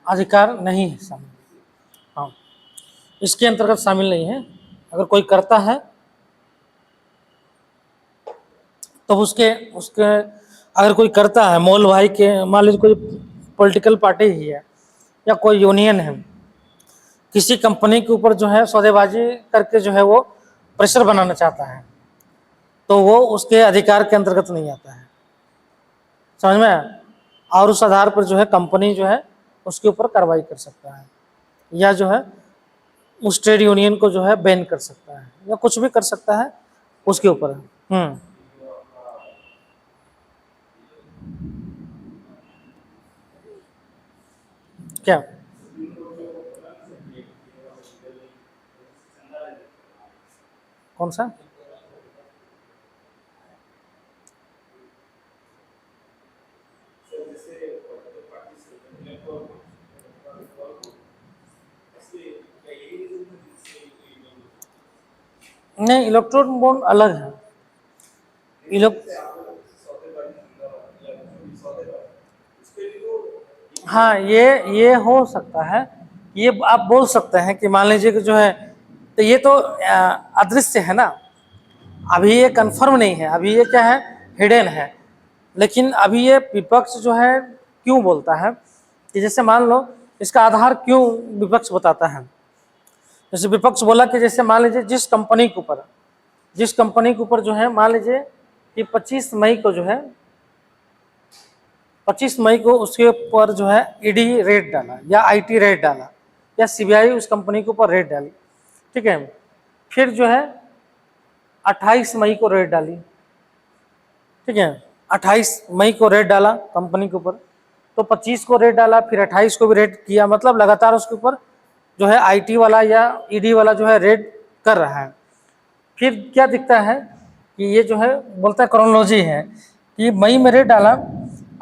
अधिकार नहीं है शामिल। हाँ, इसके अंतर्गत शामिल नहीं है। अगर कोई करता है तो उसके उसके अगर कोई करता है, मोल भाई के, मान लीजिए कोई पॉलिटिकल पार्टी ही है या कोई यूनियन है, किसी कंपनी के ऊपर जो है सौदेबाजी करके जो है वो प्रेशर बनाना चाहता है, तो वो उसके अधिकार के अंतर्गत नहीं आता है, समझ में आया? और उस आधार पर जो है कंपनी जो है उसके ऊपर कार्रवाई कर सकता है, या जो है उस ट्रेड यूनियन को जो है बैन कर सकता है, या कुछ भी कर सकता है उसके ऊपर। क्या कौन सा? नहीं, इलेक्ट्रॉन बॉन्ड अलग है। हाँ, ये हो सकता है, ये आप बोल सकते हैं कि मान लीजिए कि जो है, तो ये तो अदृश्य है ना, अभी ये कंफर्म नहीं है, अभी ये क्या है, हिडन है। लेकिन अभी ये विपक्ष जो है क्यों बोलता है कि जैसे मान लो, इसका आधार क्यों विपक्ष बताता है। जैसे विपक्ष बोला कि जैसे मान लीजिए जिस कंपनी के ऊपर जो है, मान लीजिए कि 25 मई को जो है, 25 मई को उसके ऊपर जो है ईडी रेड डाला, या आईटी रेड डाला, या सीबीआई उस कंपनी के ऊपर रेड डाली, ठीक है। फिर जो है 28 मई को रेड डाली, ठीक है, 28 मई को रेड डाला कंपनी के ऊपर, तो 25 को रेड डाला, फिर 28 को भी रेड किया, मतलब लगातार उसके ऊपर जो है आईटी वाला या ईडी वाला जो है रेड कर रहा है। फिर क्या दिखता है कि ये जो है बोलता है, क्रोनोलॉजी है कि मई में रेड डाला,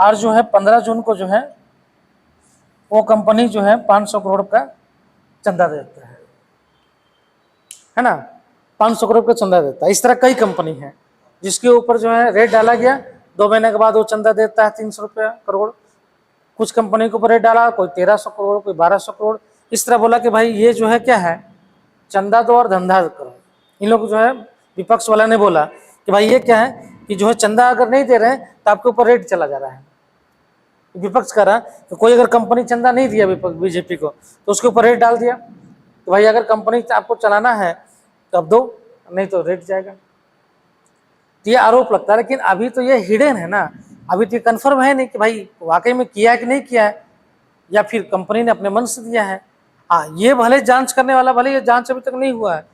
और जो है 15 जून को जो है वो कंपनी जो है 500 करोड़ का चंदा देता है ना, 500 करोड़ का चंदा देता है। इस तरह कई कंपनी है जिसके ऊपर जो है रेड डाला गया, 2 महीने के बाद वो चंदा देता है 300 करोड़। कुछ कंपनी के ऊपर रेड डाला, कोई 1300 करोड़, कोई 1200 करोड़। इस तरह बोला कि भाई ये जो है क्या है, चंदा दो और धंधा करो। इन लोग जो है विपक्ष वाला ने बोला कि भाई ये क्या है कि जो है चंदा अगर नहीं दे रहे हैं तो आपके ऊपर रेड चला जा रहा है। विपक्ष कह रहा कि कोई अगर कंपनी चंदा नहीं दिया बीजेपी को तो उसके ऊपर रेड डाल दिया कि भाई अगर कंपनी आपको चलाना है तो अब दो, नहीं तो रेड जाएगा। तो ये आरोप लगता है, लेकिन अभी तो ये हिडन है ना, अभी तो कंफर्म है नहीं कि भाई वाकई में किया है कि नहीं किया है, या फिर कंपनी ने अपने मन से दिया है। हाँ, ये भले जांच करने वाला, भले ये जांच अभी तक नहीं हुआ है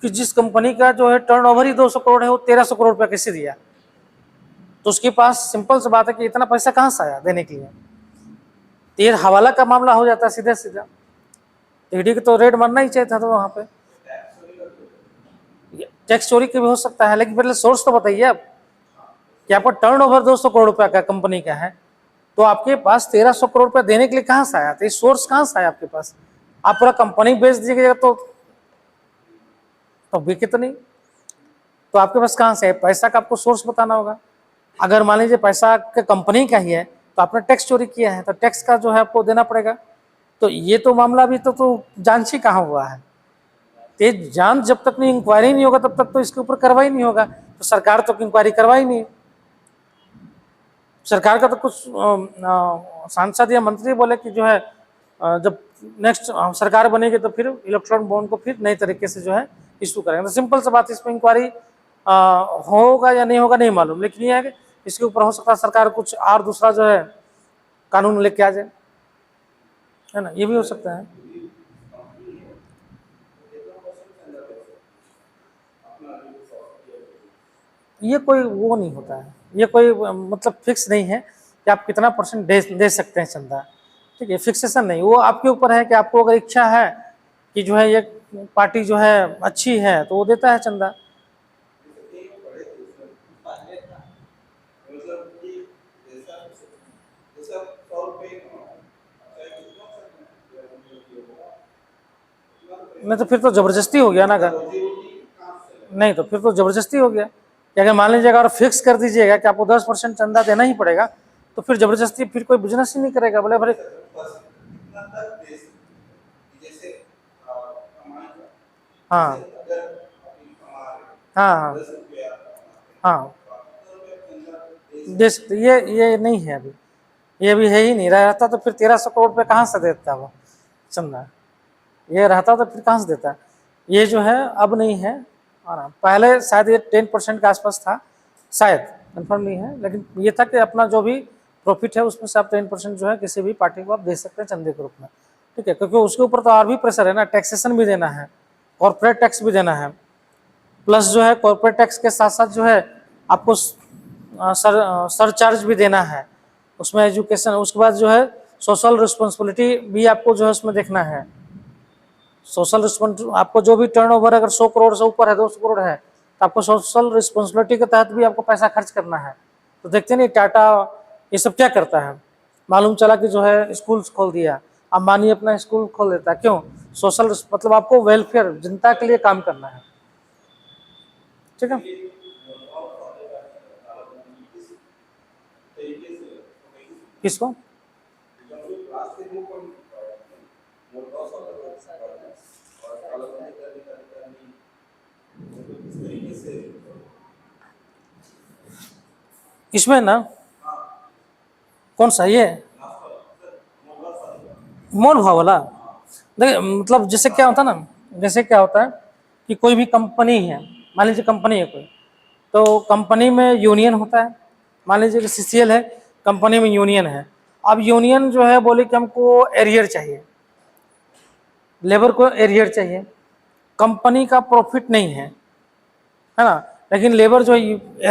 कि जिस कंपनी का जो है टर्नओवर ही 200 करोड़ है वो 1300 करोड़ रुपया कैसे दिया, तो उसके पास सिंपल सी बात है कि इतना पैसा कहाँ से आया देने के लिए। तो ये हवाला का मामला हो जाता है सीधे सीधा, ईडी को तो रेड मारना ही चाहिए था। तो वहाँ पे टैक्स चोरी की भी हो सकता है, लेकिन पहले सोर्स तो बताइए आप कि आपका टर्नओवर 200 करोड़ रुपया का कंपनी का है, तो आपके पास 1300 करोड़ रुपया देने के लिए कहाँ से आया था, ये सोर्स कहाँ से आया आपके पास? आप पूरा कंपनी बेच दीजिएगा तो बिके तो नहीं, तो आपके पास कहाँ से है पैसा का? आपको सोर्स बताना होगा। अगर मान लीजिए पैसा के कंपनी का ही है तो आपने टैक्स चोरी किया है, तो टैक्स का जो है आपको देना पड़ेगा। तो ये तो मामला भी तो जांच ही कहाँ हुआ है। तो जांच जब तक नहीं, इंक्वायरी नहीं होगा तब तक तो इसके ऊपर कार्रवाई नहीं होगा। तो सरकार तो इंक्वायरी करवाई नहीं, सरकार का तो कुछ सांसद या मंत्री बोले कि जो है जब नेक्स्ट सरकार बनेगी तो फिर इलेक्ट्रॉन बॉन्ड को फिर नए तरीके से जो है इशू करेंगे। तो सिंपल सा बात, इसमें इंक्वायरी होगा या नहीं होगा नहीं मालूम, लेकिन ये है कि इसके ऊपर हो सकता है सरकार कुछ और दूसरा जो है कानून लेके आ जाए, है ना, ये भी हो सकता है। ये कोई वो नहीं होता है, ये कोई मतलब फिक्स नहीं है कि आप कितना % दे सकते हैं चंदा, ठीक है, फिक्सेशन नहीं। वो आपके ऊपर है कि आपको अगर इच्छा है कि जो है ये पार्टी जो है अच्छी है तो वो देता है चंदा। नहीं तो फिर तो जबरदस्ती हो गया ना, अगर नहीं तो फिर तो जबरदस्ती हो गया कि अगर मान लीजिए अगर फिक्स कर दीजिएगा कि आपको 10% चंदा देना ही पड़ेगा, तो फिर जबरदस्ती फिर कोई बिजनेस ही नहीं करेगा। बोले भले हाँ हाँ हाँ हाँ दे सकते, ये नहीं है अभी, ये अभी है ही नहीं, रहता तो फिर 1300 करोड़ रुपये कहाँ से देता वो चंदा, ये रहता तो फिर कहाँ से देता। ये जो है अब नहीं है, हाँ पहले शायद ये 10% के आसपास था, शायद कंफर्म नहीं है, लेकिन ये था कि अपना जो भी प्रॉफिट है उसमें से आप 10% जो है किसी भी पार्टी को आप दे सकते हैं चंदे के रूप में, ठीक है, क्योंकि उसके ऊपर तो और भी प्रेशर है ना, टैक्सेशन भी देना है, कॉर्पोरेट टैक्स भी देना है, प्लस जो है कॉर्पोरेट टैक्स के साथ साथ जो है आपको सरचार्ज भी देना है उसमें, एजुकेशन, उसके बाद जो है सोशल रिस्पॉन्सिबिलिटी भी आपको जो है उसमें देखना है, सोशल रिस्पॉन्सिबिलिटी आपको जो भी टर्नओवर अगर 100 करोड़ से ऊपर है, 200 करोड़ है, तो आपको सोशल रिस्पॉन्सिबिलिटी के तहत भी आपको पैसा खर्च करना है। तो देखते नहीं टाटा ये सब क्या करता है, मालूम चला कि जो है स्कूल्स खोल दिया, अंबानी अपना स्कूल खोल देता है, क्यों, सोशल, मतलब आपको वेलफेयर, जनता के लिए काम करना है, ठीक है। किसको, इसमें ना कौन सा, ये मोल भाव वाला, देखिए मतलब जैसे क्या होता है ना, जैसे क्या होता है कि कोई भी कंपनी है, मान लीजिए कंपनी है कोई, तो कंपनी में यूनियन होता है, मान लीजिए कि सीसीएल है, कंपनी में यूनियन है, अब यूनियन जो है बोले कि हमको एरियर चाहिए, लेबर को एरियर चाहिए, कंपनी का प्रॉफिट नहीं है ना, लेकिन लेबर जो है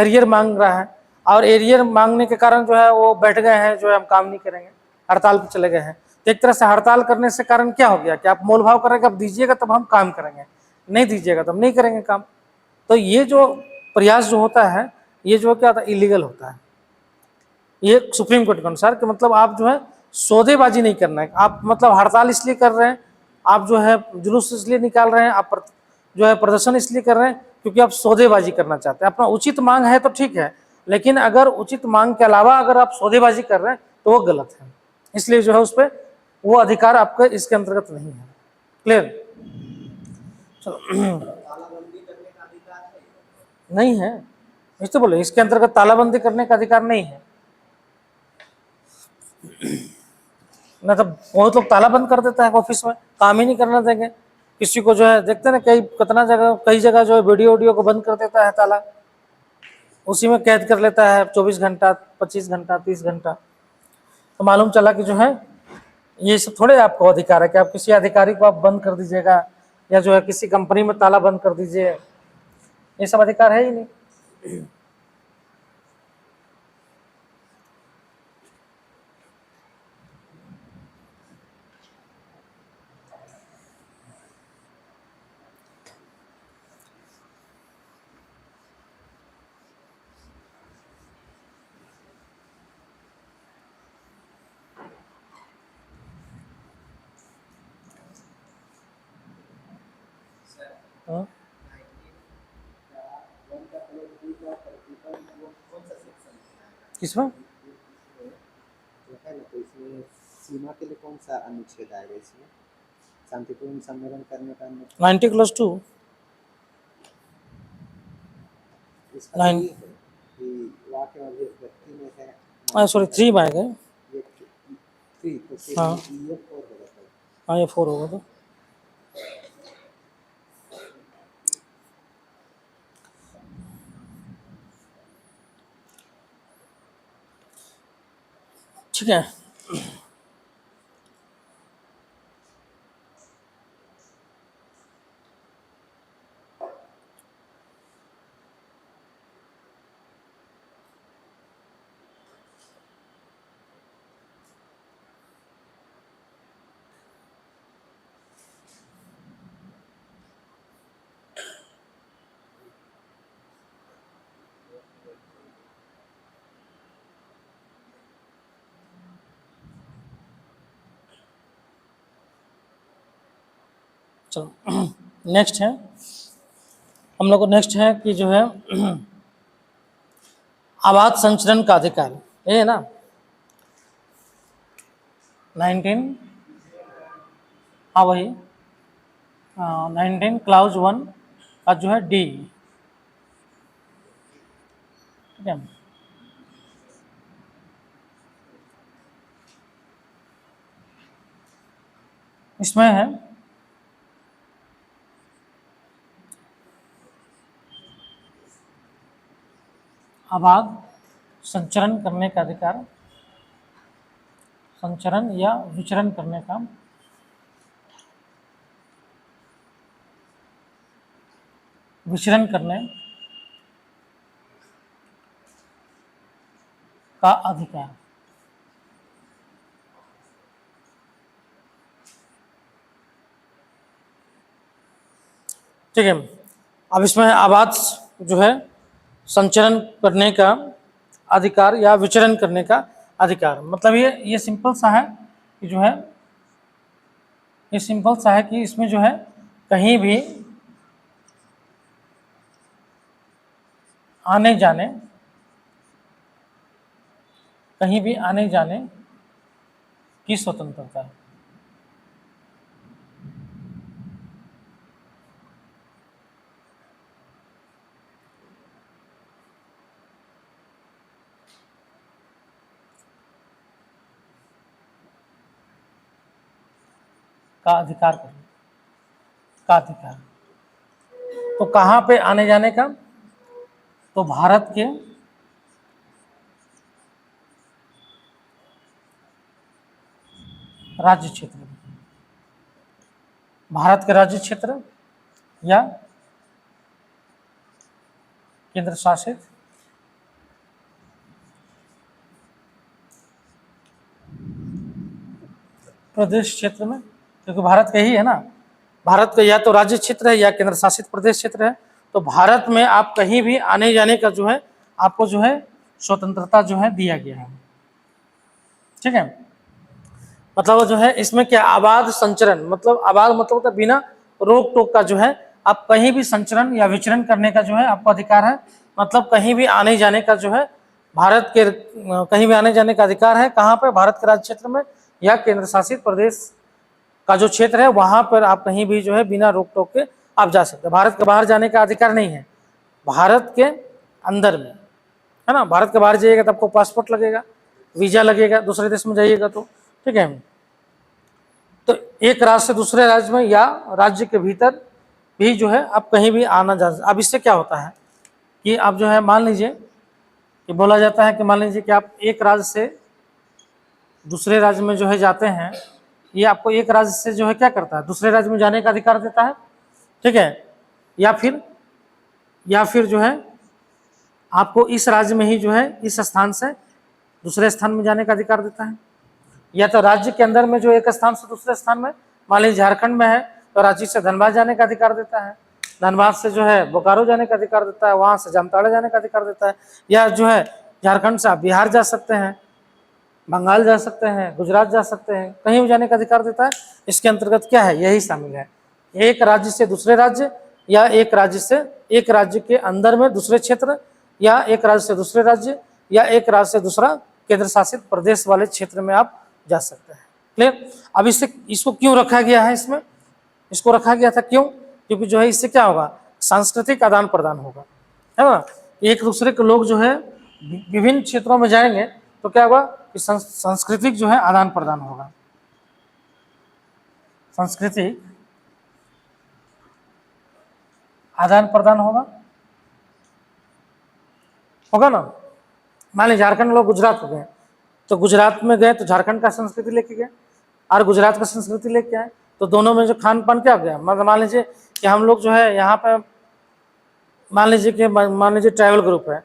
एरियर मांग रहा है, और एरियर मांगने के कारण जो है वो बैठ गए हैं, जो है हम काम नहीं करेंगे, हड़ताल पर चले गए हैं। तो एक तरह से हड़ताल करने से कारण क्या हो गया कि आप मोल भाव करेंगे, आप दीजिएगा तब हम काम करेंगे, नहीं दीजिएगा तब नहीं करेंगे काम। तो ये जो प्रयास जो होता है, ये जो क्या होता है, इलीगल होता है, ये सुप्रीम कोर्ट के अनुसार, कि मतलब आप जो है सौदेबाजी नहीं करना है, आप मतलब हड़ताल इसलिए कर रहे हैं, आप जो है जुलूस इसलिए निकाल रहे हैं, आप जो है प्रदर्शन इसलिए कर रहे हैं क्योंकि आप सौदेबाजी करना चाहते हैं, अपना उचित मांग है तो ठीक है, लेकिन अगर उचित मांग के अलावा अगर आप सौदेबाजी कर रहे हैं तो वो गलत है, इसलिए जो है उस पर वो अधिकार आपका इसके अंतर्गत नहीं है। क्लियर, चलो नहीं है, इस तो बोले इसके अंतर्गत तालाबंदी करने का अधिकार नहीं है ना, तो बहुत लोग ताला बंद कर देता है ऑफिस में, काम ही नहीं करना देंगे किसी को, जो है देखते ना कई कितना जगह, कई जगह जो है वीडियो को बंद कर देता है ताला, उसी में कैद कर लेता है 24 घंटा, 25 घंटा, 30 घंटा। तो मालूम चला कि जो है ये सब थोड़े आपको अधिकार है कि आप किसी अधिकारी को आप बंद कर दीजिएगा, या जो है किसी कंपनी में ताला बंद कर दीजिए, ये सब अधिकार है ही नहीं। हाँ? किसमें सीमा के लिए कौन सा अनुच्छेद आएगा इसमें, शांतिपूर्ण सम्मेलन करने का 90+2 9 व्यक्ति में है, सॉरी 3 में आएगा, ये 3 तो फिर हाँ ये 4 होगा तो हाँ ये 4 होगा, तो ठीक है। चलो नेक्स्ट है, हम लोग को नेक्स्ट है कि जो है आवाज संचरण का अधिकार, ये है ना 19, हाँ वही 19 क्लाउज 1 का जो है डी, ठीक है। इसमें है आवाज संचरण करने का अधिकार, संचरण या विचरण करने का विचरण करने का अधिकार। ठीक है। अब इसमें आवाज जो है संचरण करने का अधिकार या विचरण करने का अधिकार, मतलब ये सिंपल सा है कि जो है, ये सिंपल सा है कि इसमें जो है कहीं भी आने जाने, कहीं भी आने जाने की स्वतंत्रता है। का अधिकार करने का अधिकार। तो कहाँ पे आने जाने का? तो भारत के राज्य क्षेत्र में, भारत के राज्य क्षेत्र या केंद्र शासित प्रदेश क्षेत्र में, क्योंकि भारत का ही है ना, भारत का या तो राज्य क्षेत्र है या केंद्र शासित प्रदेश क्षेत्र है। तो भारत में आप कहीं भी आने जाने का जो है आपको जो है स्वतंत्रता जो है दिया गया है। ठीक है, मतलब जो है इसमें क्या, आवाज संचरण, मतलब आवाज मतलब होता है बिना रोक टोक का जो है आप कहीं भी संचरण या विचरण करने का जो है आपको अधिकार है। मतलब कहीं भी आने जाने का जो है भारत के कहीं भी आने जाने का अधिकार है। कहाँ पर? भारत के राज्य क्षेत्र में या केंद्र शासित प्रदेश का जो क्षेत्र है वहां पर आप कहीं भी जो है बिना रोक टोक के आप जा सकते हैं। भारत के बाहर जाने का अधिकार नहीं है, भारत के अंदर में है ना। भारत के बाहर जाइएगा तो आपको पासपोर्ट लगेगा, वीजा लगेगा, दूसरे देश में जाइएगा तो, ठीक है। तो एक राज्य से दूसरे राज्य में या राज्य के भीतर भी जो है आप कहीं भी आना जा। अब इससे क्या होता है कि आप जो है मान लीजिए कि बोला जाता है कि मान लीजिए कि आप एक राज्य से दूसरे राज्य में जो है जाते हैं, ये आपको एक राज्य से जो है क्या करता है, दूसरे राज्य में जाने का अधिकार देता है, ठीक है। या फिर जो है आपको इस राज्य में ही जो है इस स्थान से दूसरे स्थान में जाने का अधिकार देता है। या तो राज्य के अंदर में जो एक स्थान से दूसरे स्थान में, मान लीजिए झारखंड में है तो रांची से धनबाद जाने का अधिकार देता है, धनबाद से जो है बोकारो जाने का अधिकार देता है, वहां से जामताड़ा जाने का अधिकार देता है। या जो है झारखंड से आप बिहार जा सकते हैं, बंगाल जा सकते हैं, गुजरात जा सकते हैं, कहीं भी जाने का अधिकार देता है। इसके अंतर्गत क्या है, यही शामिल है, एक राज्य से दूसरे राज्य या एक राज्य के अंदर में दूसरे क्षेत्र या एक राज्य से दूसरे राज्य या एक राज्य से दूसरा केंद्र शासित प्रदेश वाले क्षेत्र में आप जा सकते हैं। क्लियर? अब इसको क्यों रखा गया है, इसमें इसको रखा गया था क्यों? क्योंकि जो है इससे क्या होगा, सांस्कृतिक आदान प्रदान होगा, है ना। एक दूसरे के लोग जो है विभिन्न क्षेत्रों में जाएंगे तो क्या होगा कि सांस्कृतिक जो है आदान प्रदान होगा, सांस्कृतिक आदान प्रदान होगा ना। मान लीजिए झारखंड लोग गुजरात हो गए तो गुजरात में गए तो झारखंड का संस्कृति लेके गए और गुजरात का संस्कृति लेके आए, तो दोनों में जो खान पान क्या हो गया। मतलब मान लीजिए कि हम लोग जो है यहाँ पे मान लीजिए ट्राइबल ग्रुप है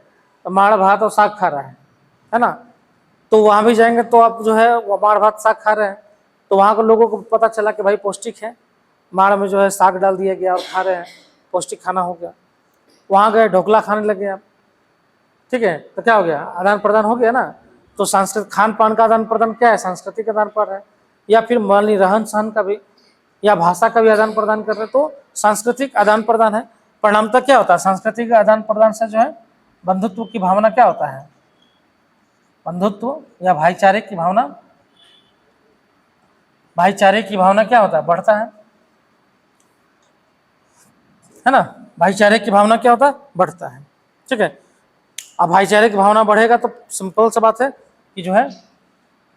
तो माड़ भात और साग खा रहा है ना। तो वहाँ भी जाएंगे तो आप जो है वो माड़ भात साग खा रहे हैं, तो वहाँ के लोगों को पता चला कि भाई पौष्टिक है, माड़ में जो है साग डाल दिया गया और खा रहे हैं, पौष्टिक खाना हो गया। वहाँ गए ढोकला खाने लगे आप, ठीक है, तो क्या हो गया, आदान प्रदान हो गया ना। तो सांस्कृतिक खान पान का आदान प्रदान क्या है, सांस्कृतिक आदान प्रदान है। या फिर मान ली रहन सहन का भी या भाषा का भी आदान प्रदान कर रहे तो सांस्कृतिक आदान प्रदान है। परिणामतः क्या होता है, सांस्कृतिक आदान प्रदान से जो है बंधुत्व की भावना क्या होता है, बंधुत्व या भाईचारे की भावना क्या होता है, बढ़ता है। है ना, भाईचारे की भावना क्या होता है, बढ़ता है। ठीक है, अब भाईचारे की भावना बढ़ेगा तो सिंपल सा बात है कि जो है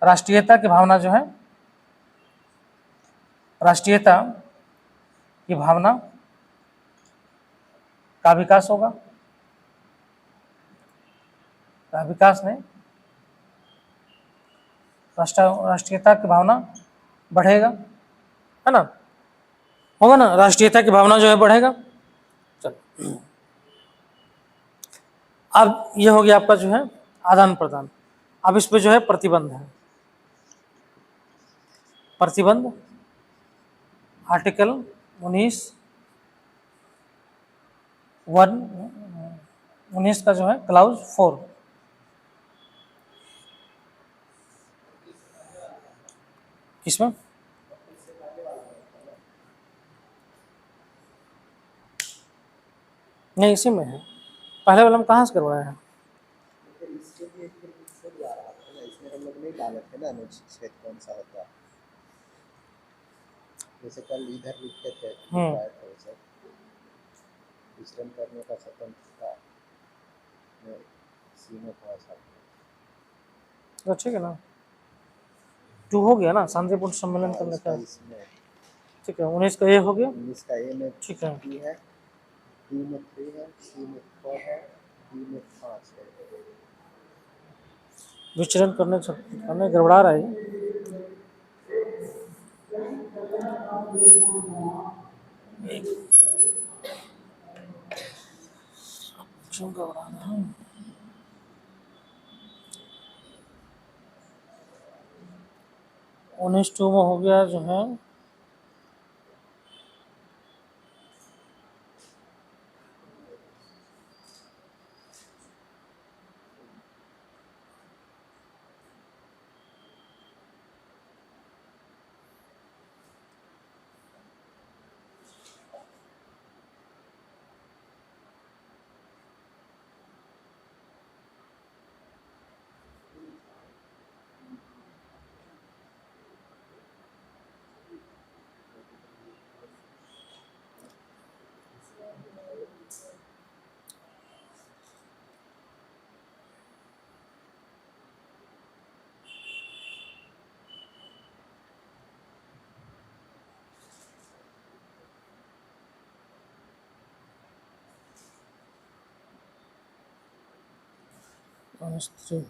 राष्ट्रीयता की भावना जो है, राष्ट्रीयता की भावना का विकास होगा, का विकास नहीं, राष्ट्रीयता की भावना बढ़ेगा, है ना, होगा ना, राष्ट्रीयता की भावना जो है बढ़ेगा। चलो, अब ये हो गया आपका जो है आदान प्रदान। अब इस पे जो है प्रतिबंध है, प्रतिबंध आर्टिकल 19 का जो है क्लाउज 4, इसमें नहीं, इसी में है, पहले वाला हम कहाँ से करवाया है, इसके लिए फिर इससे भी आ रहा था ना, इसमें हम लोग नहीं डाले थे ना अनुच्छेद कौन सा होता है, जैसे कल इधर लिखते थे लिखवाए थे वो सब, विचरण करने का स्वतंत्रता में सीमा को ऐसा। तो ठीक है ना, 2 हो गया ना, शांतिपूर्ण सम्मेलन करने का, इसमें ठीक है, 19 का ये हो गया, 19 का ए में ठीक है, 3 है, बी में 3 है, सी में 4 है, डी में 5 है। विचरण करने गड़बड़ा रहा है, क्यों गड़बड़ा रहा है, 19(2) में हो गया जो है -3।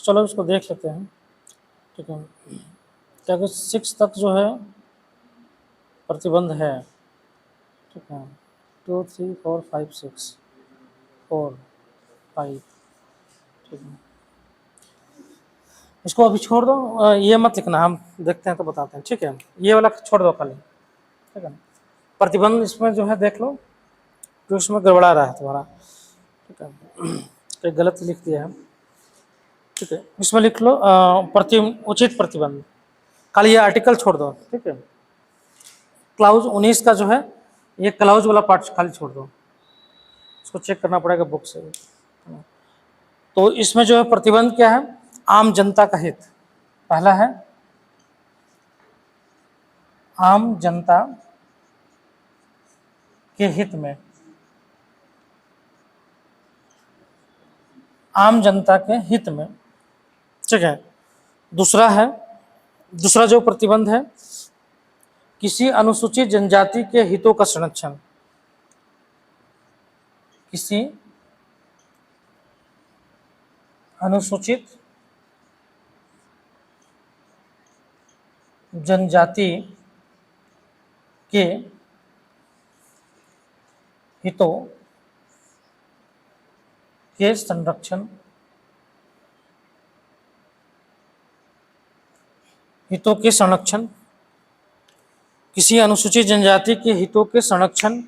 चलो इसको देख लेते हैं, ठीक है, क्या कि 6 तक जो है प्रतिबंध है, ठीक है, 2 3 4 5 6 4 5, ठीक है, इसको अभी छोड़ दो, ये मत लिखना, हम देखते हैं तो बताते हैं, ठीक है, ये वाला छोड़ दो खाली, ठीक है, प्रतिबंध इसमें जो है देख लो, तो इसमें गड़बड़ा रहा है तुम्हारा, ठीक है, तो गलत लिख दिया है, ठीक है, इसमें लिख लो उचित प्रतिबंध, खाली ये आर्टिकल छोड़ दो, ठीक है, क्लाउज 19 का जो है ये क्लाउज वाला पार्ट खाली छोड़ दो, इसको चेक करना पड़ेगा बुक से। तो इसमें जो है प्रतिबंध क्या है, आम जनता का हित, पहला है आम जनता के हित में, आम जनता के हित में, ठीक है, दूसरा जो प्रतिबंध है, किसी अनुसूचित जनजाति के हितों का संरक्षण, किसी अनुसूचित जनजाति के हितों के संरक्षण, हितों के संरक्षण, किसी अनुसूचित जनजाति के हितों के संरक्षण,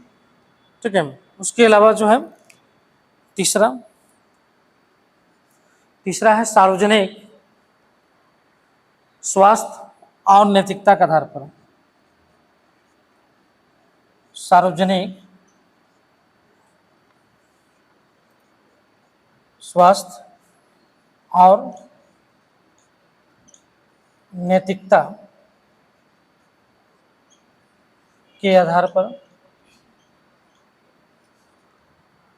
ठीक है, उसके अलावा जो है तीसरा है सार्वजनिक स्वास्थ्य और नैतिकता के आधार पर सार्वजनिक स्वास्थ्य और नैतिकता के आधार पर,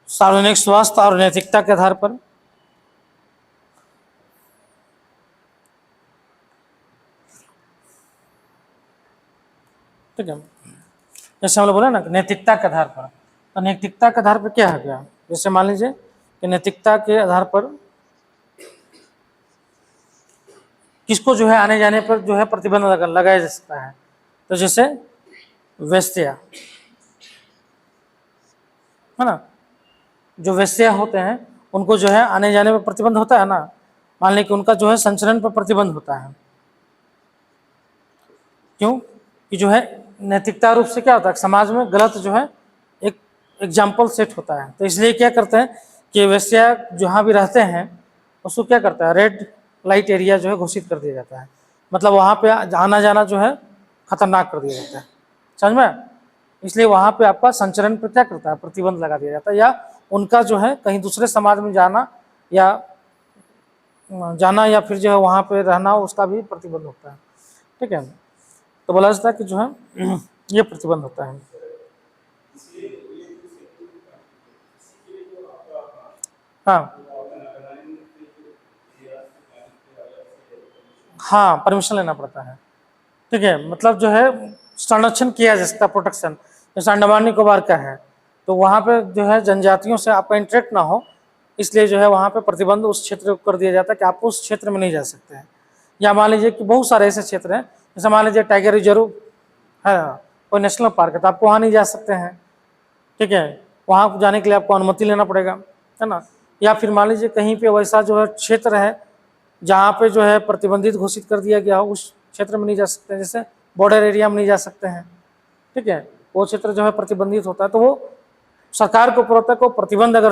सार्वजनिक स्वास्थ्य और नैतिकता के आधार पर ठीक है। जैसे हम लोग बोले ना नैतिकता के आधार पर, तो नैतिकता के आधार पर क्या है गया, जैसे मान लीजिए कि नैतिकता के आधार पर किसको जो है आने जाने पर जो है प्रतिबंध लगाया जा सकता है। तो जैसे वेश्या है ना, जो वेश्या होते हैं उनको जो है आने जाने पर प्रतिबंध होता है ना, मान लें कि उनका जो है संचरण पर प्रतिबंध होता है। क्यों कि जो है नैतिकता रूप से क्या होता है, समाज में गलत जो है एक एग्जाम्पल सेट होता है। तो इसलिए क्या करते हैं कि वेश्या जहाँ भी रहते हैं उसको क्या करता है, रेड लाइट एरिया जो है घोषित कर दिया जाता है। मतलब वहाँ पे आना जाना जो है खतरनाक कर दिया जाता है, समझ में। इसलिए वहाँ पे आपका संचरण पर क्या करता है, प्रतिबंध लगा दिया जाता है, या उनका जो है कहीं दूसरे समाज में जाना या फिर जो है वहाँ पे रहना उसका भी प्रतिबंध होता है। ठीक है, तो बोला जाता है कि जो है ये प्रतिबंध होता है। हाँ हाँ, परमिशन लेना पड़ता है। ठीक है, मतलब जो है संरक्षण किया जा सकता है, प्रोटेक्शन। जैसे अंडमान निकोबार का है तो वहाँ पे जो है जनजातियों से आपका इंटरेक्ट ना हो, इसलिए जो है वहाँ पे प्रतिबंध उस क्षेत्र को कर दिया जाता है कि आप उस क्षेत्र में नहीं जा सकते हैं। या मान लीजिए कि बहुत सारे ऐसे क्षेत्र हैं, जैसे मान लीजिए टाइगर रिजर्व है, कोई नेशनल पार्क है, तो आपको वहाँ नहीं जा सकते हैं। ठीक है, वहाँ जाने के लिए आपको अनुमति लेना पड़ेगा, है ना। या फिर मान लीजिए कहीं पे वैसा जो है क्षेत्र है जहाँ पे जो है प्रतिबंधित घोषित कर दिया गया हो, उस क्षेत्र में नहीं जा सकते, जैसे बॉर्डर एरिया में नहीं जा सकते हैं। ठीक है, वो क्षेत्र जो है प्रतिबंधित होता है, तो वो सरकार को ऊपर को प्रतिबंध अगर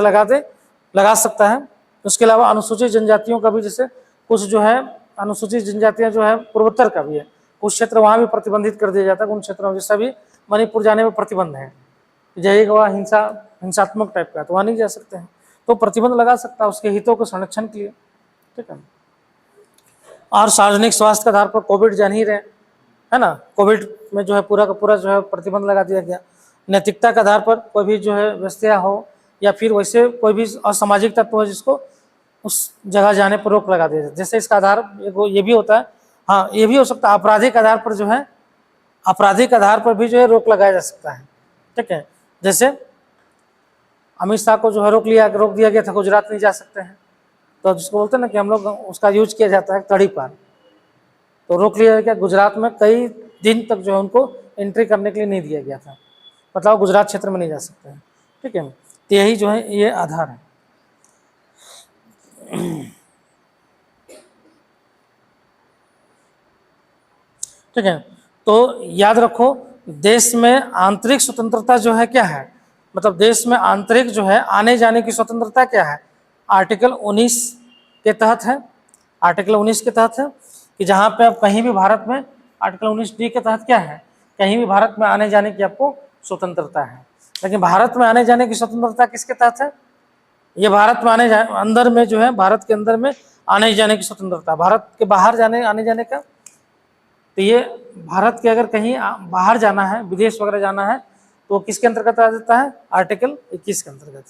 लगा सकता है। उसके अलावा अनुसूचित जनजातियों का भी, जैसे कुछ जो है अनुसूचित जनजातियां जो है पूर्वोत्तर का भी है, कुछ क्षेत्र वहाँ भी प्रतिबंधित कर दिया जाता है। उन क्षेत्रों में जैसे अभी मणिपुर जाने में प्रतिबंध है, जाइएगा वहाँ हिंसात्मक टाइप का, तो वहाँ नहीं जा सकते हैं। तो प्रतिबंध लगा सकता है उसके हितों के संरक्षण के लिए। ठीक है, और सार्वजनिक स्वास्थ्य के आधार पर कोविड जान ही रहे, है ना, कोविड में जो है पूरा का पूरा जो है प्रतिबंध लगा दिया गया। नैतिकता के आधार पर कोई भी जो है वेश्या हो या फिर वैसे कोई भी असामाजिक तत्व है जिसको उस जगह जाने पर रोक लगा दिया जाए। जैसे इसका आधार ये भी होता है, हाँ ये भी हो सकता है आपराधिक आधार पर, जो है आपराधिक आधार पर भी जो है रोक लगाया जा सकता है। ठीक है, जैसे अमित शाह को जो है रोक दिया गया था, गुजरात नहीं जा सकते हैं, तो जिसको बोलते हैं ना कि हम लोग उसका यूज किया जाता है तड़ी पार, तो रोक लिया गया। गुजरात में कई दिन तक जो है उनको एंट्री करने के लिए नहीं दिया गया था, मतलब गुजरात क्षेत्र में नहीं जा सकते हैं। ठीक है, तो यही जो है ये आधार है। ठीक है, तो याद रखो देश में आंतरिक स्वतंत्रता जो है क्या है, मतलब देश में आंतरिक जो है आने जाने की स्वतंत्रता क्या है, आर्टिकल 19 के तहत है। आर्टिकल 19 के तहत है कि जहाँ पे आप कहीं भी भारत में, आर्टिकल 19D के तहत क्या है, कहीं भी भारत में आने जाने की आपको स्वतंत्रता है। लेकिन भारत में आने जाने की स्वतंत्रता किसके तहत है, ये भारत में अंदर में जो है, भारत के अंदर में आने जाने की स्वतंत्रता। भारत के बाहर आने जाने का, तो ये भारत के अगर कहीं बाहर जाना है, विदेश वगैरह जाना है, तो किसके अंतर्गत आ जाता है, आर्टिकल 21 के अंतर्गत।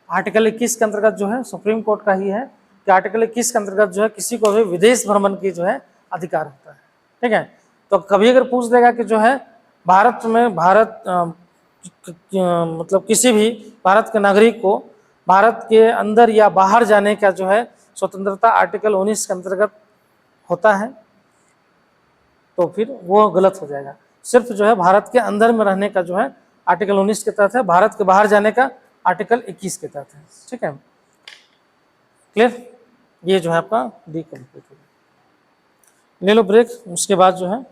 आर्टिकल 21 के अंतर्गत जो है सुप्रीम कोर्ट का ही है कि आर्टिकल 21 के अंतर्गत जो है किसी को भी विदेश भ्रमण की जो है अधिकार होता है। ठीक है, तो कभी अगर पूछ देगा कि जो है भारत में मतलब किसी भी भारत के नागरिक को भारत के अंदर या बाहर जाने का जो है स्वतंत्रता आर्टिकल 19 के अंतर्गत होता है, तो फिर वो गलत हो जाएगा। सिर्फ जो है भारत के अंदर में रहने का जो है आर्टिकल 19 के तहत है, भारत के बाहर जाने का आर्टिकल 21 के तहत है। ठीक है, क्लियर, ये जो है आपका डी कंप्लीट हो गया। ले लो ब्रेक, उसके बाद जो है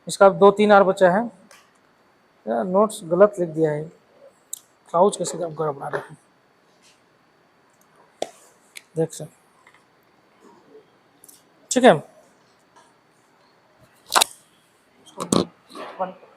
इसका 2-3 और बचा है। यार नोट्स गलत लिख दिया है, क्लाउज कैसे गड़बड़ा रहे हैं देख सकते। ठीक है, अपन